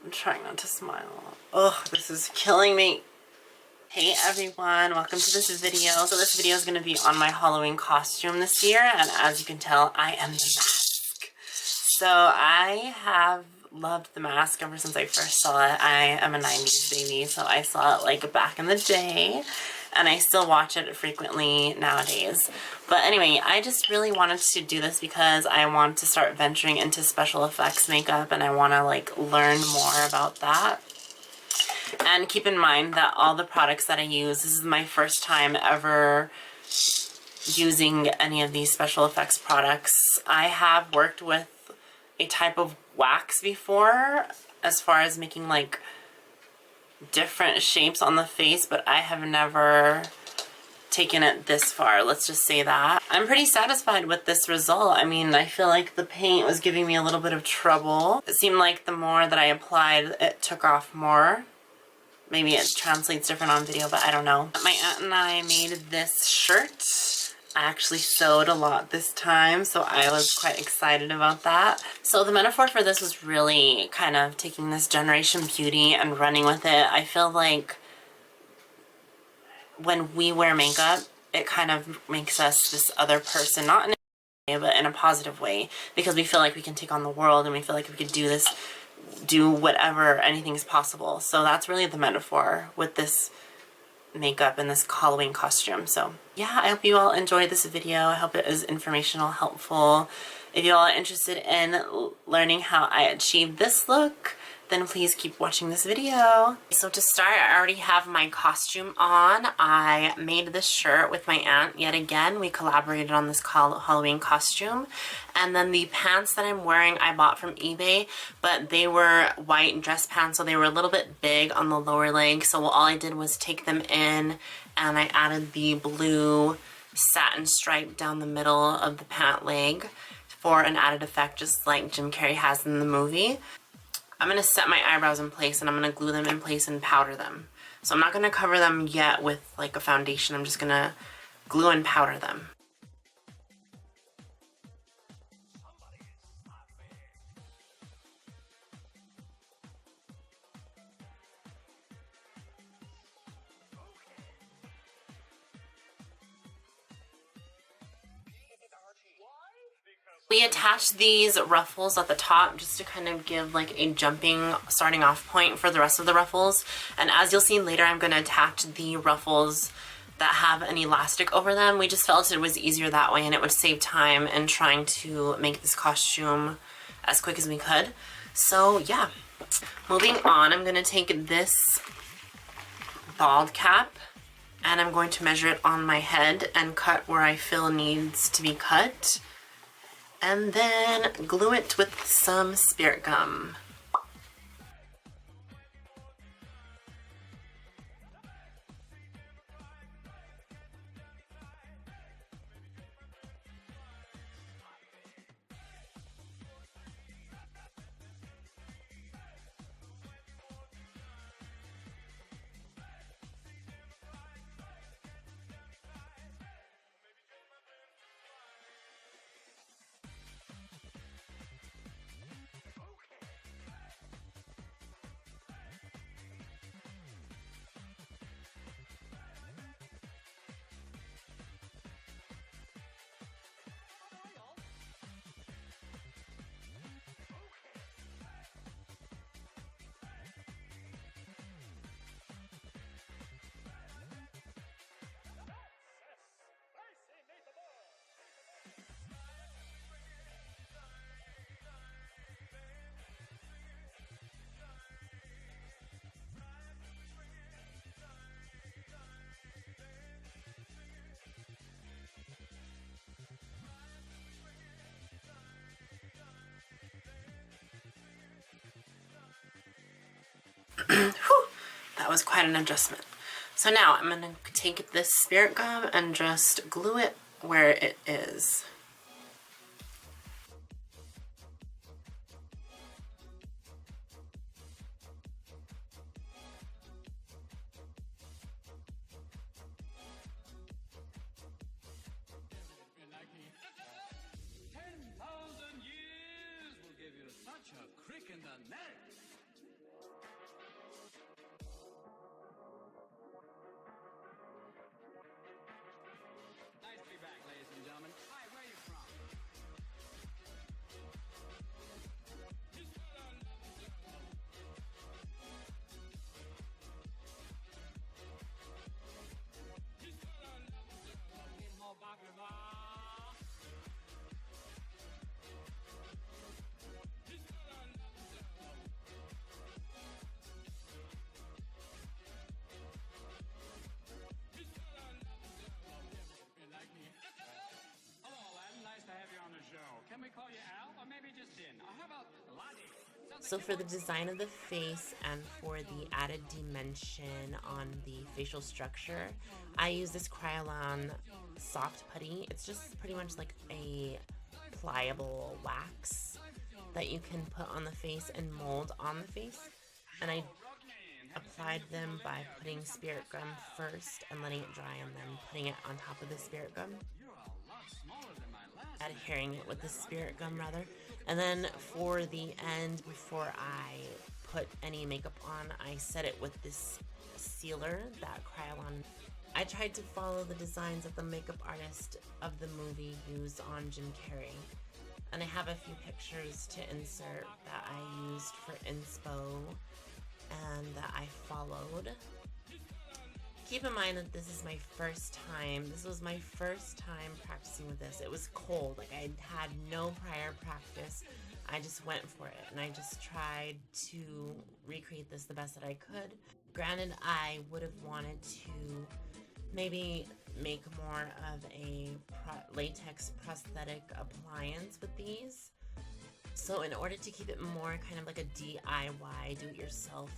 I'm trying not to smile. Ugh, this is killing me. Hey everyone, welcome to this video. So this video is going to be on my Halloween costume this year, and as you can tell, I am the mask. So I have loved the mask ever since I first saw it. I am a 90s baby, so I saw it like back in the day, and I still watch it frequently nowadays. But anyway, I just really wanted to do this because I want to start venturing into special effects makeup, and I want to like learn more about that. And keep in mind that all the products that I use, this is my first time ever using any of these special effects products. I have worked with a type of wax before as far as making like different shapes on the face, but I have never taken it this far, let's just say that. I'm pretty satisfied with this result. I mean, I feel like the paint was giving me a little bit of trouble. It seemed like the more that I applied, it took off more. Maybe it translates different on video, but I don't know. My aunt and I made this shirt. I actually sewed a lot this time, so I was quite excited about that. So the metaphor for this was really kind of taking this generation beauty and running with it. I feel like when we wear makeup, it kind of makes us this other person, not in a way, but in a positive way, because we feel like we can take on the world and we feel like we could do this, do whatever, anything's possible. So that's really the metaphor with this makeup and this Halloween costume. So yeah, I hope you all enjoyed this video. I hope it is informational, helpful. If you all are interested in learning how I achieved this look, then please keep watching this video. So to start, I already have my costume on. I made this shirt with my aunt yet again. We collaborated on this Halloween costume. And then the pants that I'm wearing I bought from eBay, but they were white dress pants, so they were a little bit big on the lower leg. So all I did was take them in and I added the blue satin stripe down the middle of the pant leg for an added effect, just like Jim Carrey has in the movie. I'm going to set my eyebrows in place and I'm going to glue them in place and powder them. So I'm not going to cover them yet with like a foundation. I'm just going to glue and powder them. We attached these ruffles at the top just to kind of give like a jumping starting off point for the rest of the ruffles. And as you'll see later, I'm going to attach the ruffles that have an elastic over them. We just felt it was easier that way and it would save time in trying to make this costume as quick as we could. So yeah, moving on, I'm going to take this bald cap and I'm going to measure it on my head and cut where I feel needs to be cut. And then glue it with some spirit gum. Whew, that was quite an adjustment. So now I'm going to take this spirit gum and just glue it where it is. So for the design of the face and for the added dimension on the facial structure, I use this Kryolan soft putty. It's just pretty much like a pliable wax that you can put on the face and mold on the face. And I applied them by putting spirit gum first and letting it dry and then putting it on top of the spirit gum. Adhering it with the spirit gum rather. And then for the end, before I put any makeup on, I set it with this sealer, that Kryolan. I tried to follow the designs that the makeup artist of the movie used on Jim Carrey. And I have a few pictures to insert that I used for inspo and that I followed. Keep in mind that this is my first time. This was my first time practicing with this. It was cold. Like, I had no prior practice. I just went for it and I just tried to recreate this the best that I could. Granted, I would have wanted to maybe make more of a latex prosthetic appliance with these. So in order to keep it more kind of like a DIY, do-it-yourself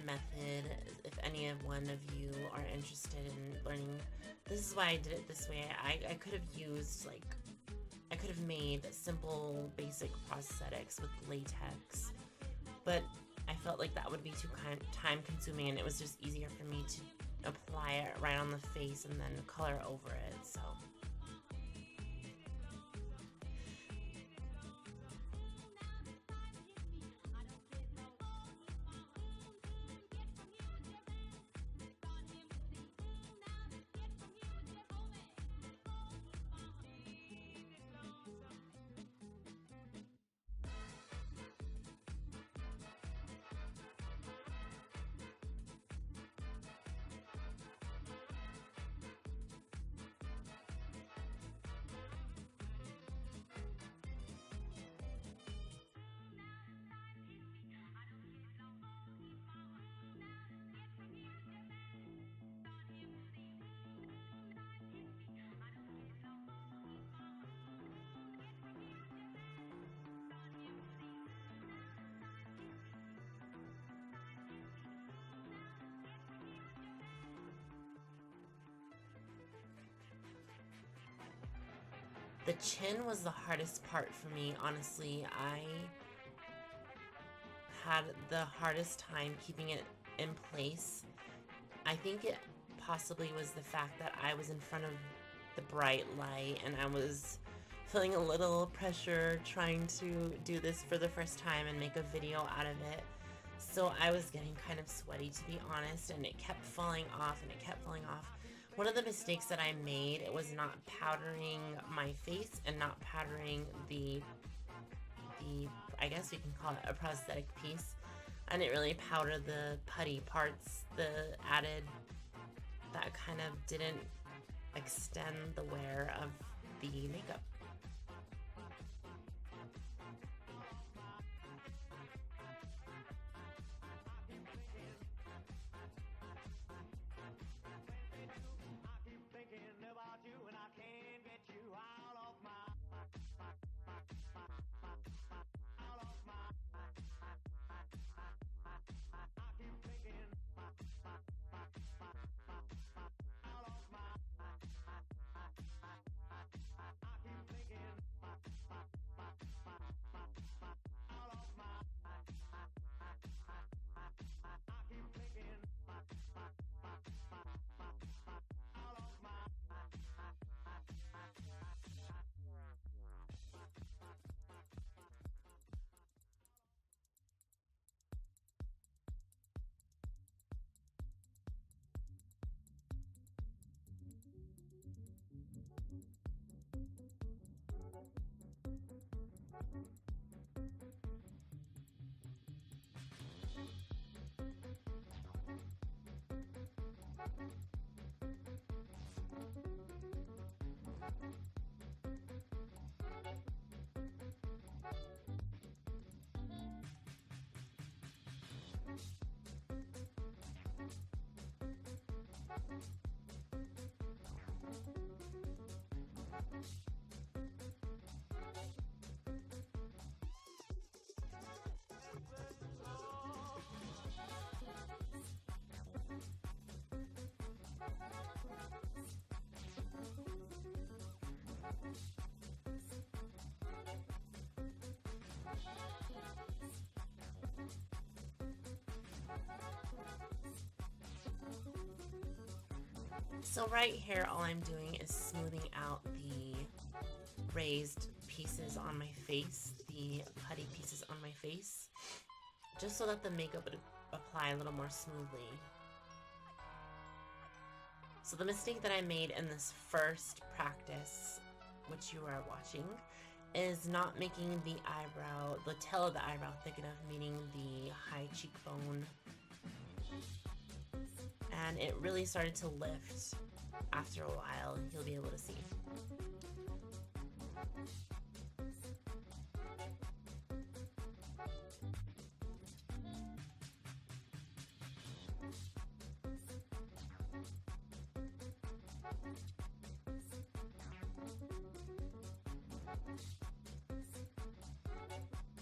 method, if any one of you are interested in learning, this is why I did it this way. I could have used, like, I could have made simple basic prosthetics with latex, but I felt like that would be too time consuming, and it was just easier for me to apply it right on the face and then color over it. So the chin was the hardest part for me, honestly. I had the hardest time keeping it in place. I think it possibly was the fact that I was in front of the bright light and I was feeling a little pressure trying to do this for the first time and make a video out of it. So I was getting kind of sweaty, to be honest, and it kept falling off and it kept falling off. One of the mistakes that I made, it was not powdering my face and not powdering the I guess you can call it a prosthetic piece. I didn't really powder the putty parts, the added, that kind of didn't extend the wear of the makeup. So right here, all I'm doing is smoothing out the raised pieces on my face, the putty pieces on my face, just so that the makeup would apply a little more smoothly. So the mistake that I made in this first practice, which you are watching, is not making the eyebrow, the tail of the eyebrow thick enough, meaning the high cheekbone. And it really started to lift after a while, you'll be able to see.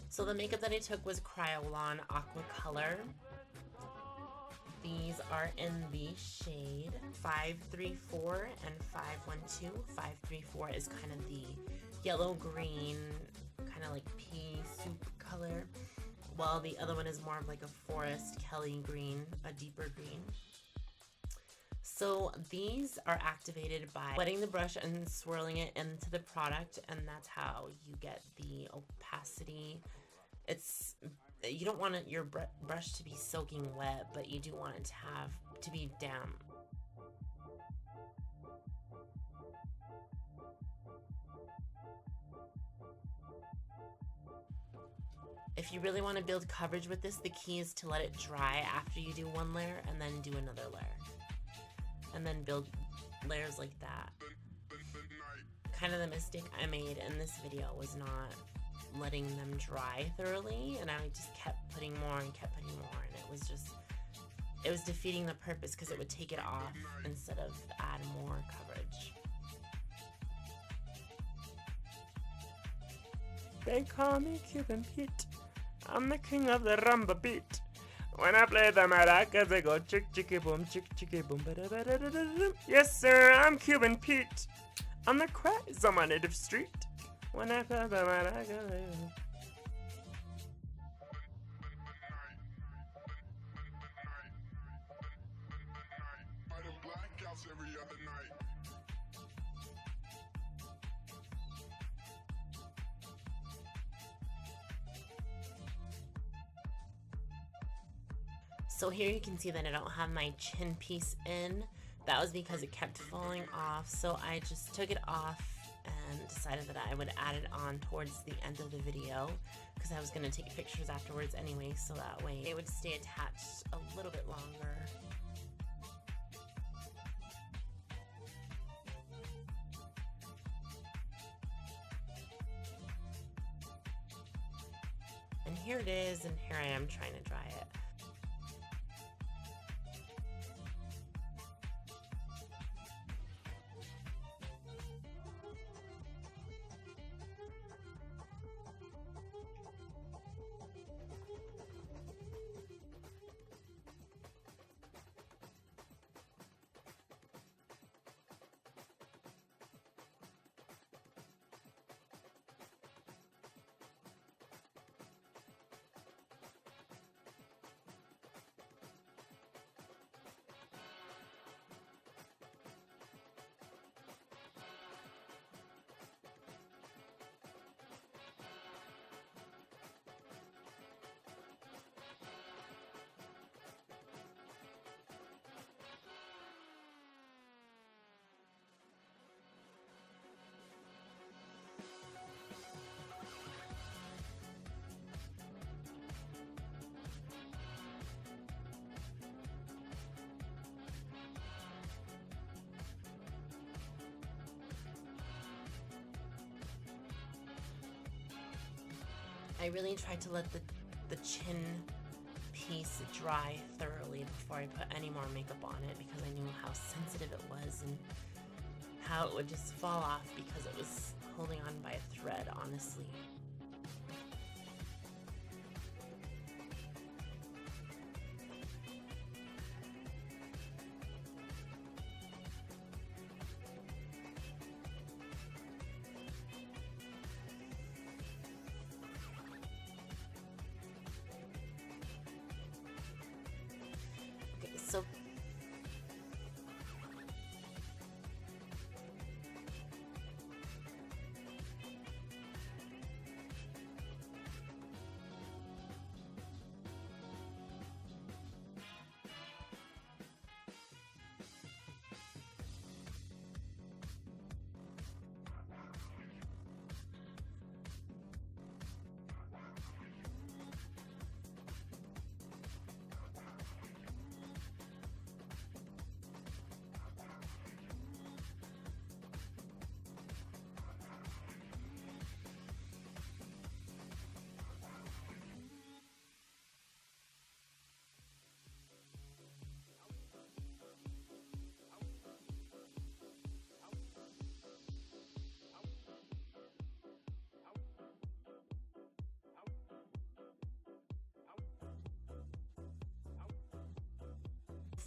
So the makeup that I took was Kryolan Aqua Color. These are in the shade 534 and 512. 534 is kind of the yellow-green, kind of like pea soup color, while the other one is more of like a forest Kelly green, a deeper green. So these are activated by wetting the brush and swirling it into the product, and that's how you get the opacity. You don't want your brush to be soaking wet, but you do want it to be damp. If you really want to build coverage with this, the key is to let it dry after you do one layer and then do another layer. And then build layers like that. Kind of the mistake I made in this video was not letting them dry thoroughly, and I just kept putting more and kept putting more, and it was defeating the purpose because it would take it off instead of add more coverage. They call me Cuban Pete. I'm the king of the rumba beat. When I play the maracas, they go chick chicky boom, chick chicky boom, ba da ba da da da da. Yes, sir, I'm Cuban Pete. On the cries on my native street. When I play the maracas, they go. Every other night. So here you can see that I don't have my chin piece in. That was because it kept falling off, so I just took it off and decided that I would add it on towards the end of the video because I was going to take pictures afterwards anyway, so that way it would stay attached a little bit longer. And here it is, and here I am trying to dry it. I really tried to let the chin piece dry thoroughly before I put any more makeup on it because I knew how sensitive it was and how it would just fall off because it was holding on by a thread, honestly.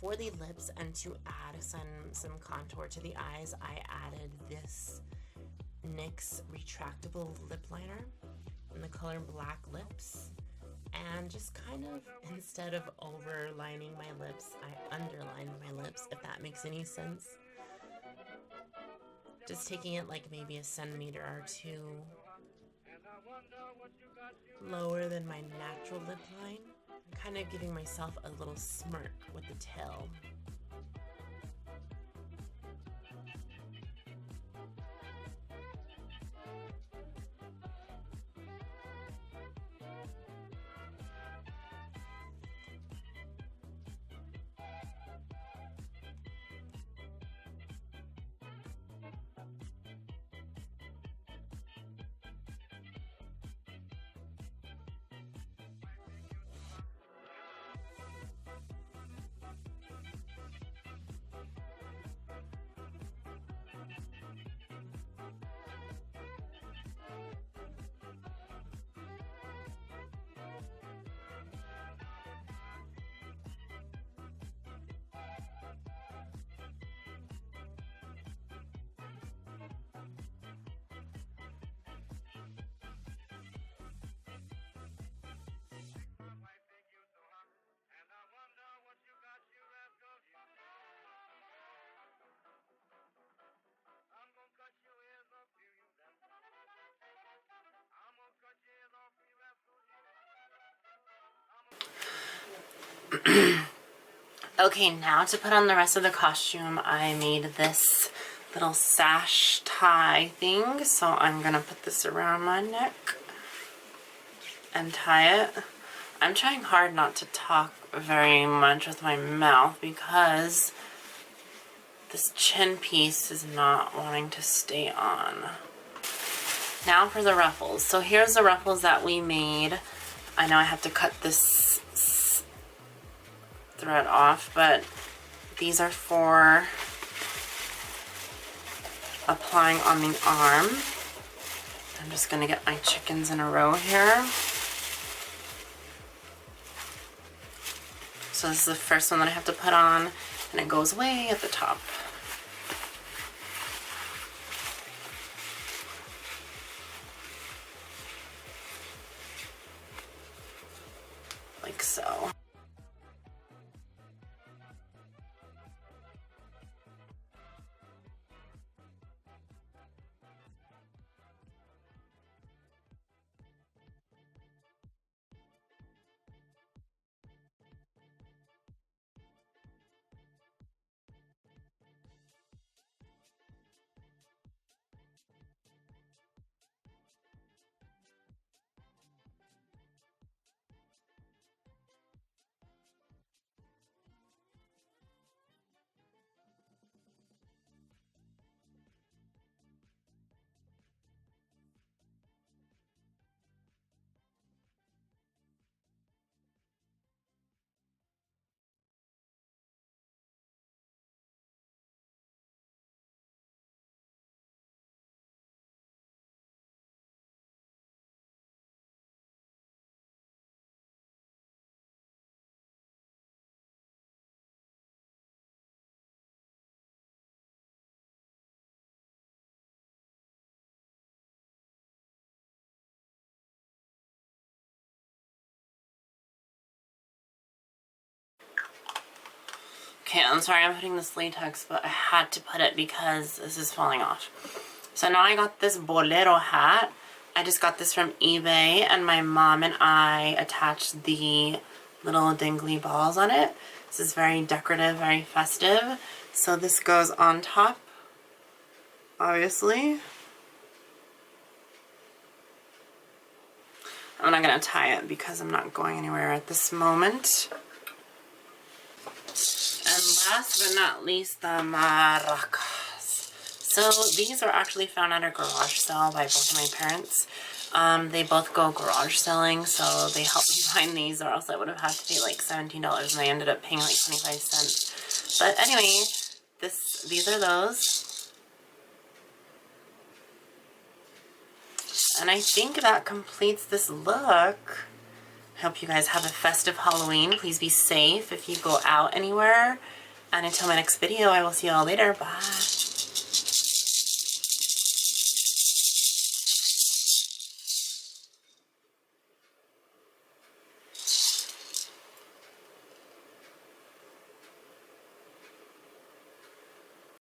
for the lips and to add some contour to the eyes, I added this NYX retractable lip liner in the color Black Lips. And just kind of, instead of overlining my lips, I underlined my lips, if that makes any sense. Just taking it like maybe a centimeter or two lower than my natural lip line. I'm kind of giving myself a little smirk with the tail. Okay, now to put on the rest of the costume, I made this little sash tie thing. So I'm gonna put this around my neck and tie it. I'm trying hard not to talk very much with my mouth because this chin piece is not wanting to stay on. Now for the ruffles. So here's the ruffles that we made. I know I have to cut this thread off, but these are for applying on the arm. I'm just gonna get my chickens in a row here. So this is the first one that I have to put on, and it goes way at the top. Like so. Okay, I'm sorry I'm putting this latex, but I had to put it because this is falling off. So now I got this Bolero hat. I just got this from eBay, and my mom and I attached the little dangly balls on it. This is very decorative, very festive. So this goes on top, obviously. I'm not going to tie it because I'm not going anywhere at this moment. And last but not least, the maracas. So these are actually found at a garage sale by both of my parents. They both go garage selling, so they helped me find these, or else I would have had to pay like $17, and I ended up paying like 25 cents. But anyway, these are those. And I think that completes this look. Hope you guys have a festive Halloween. Please be safe if you go out anywhere. And until my next video, I will see you all later. Bye.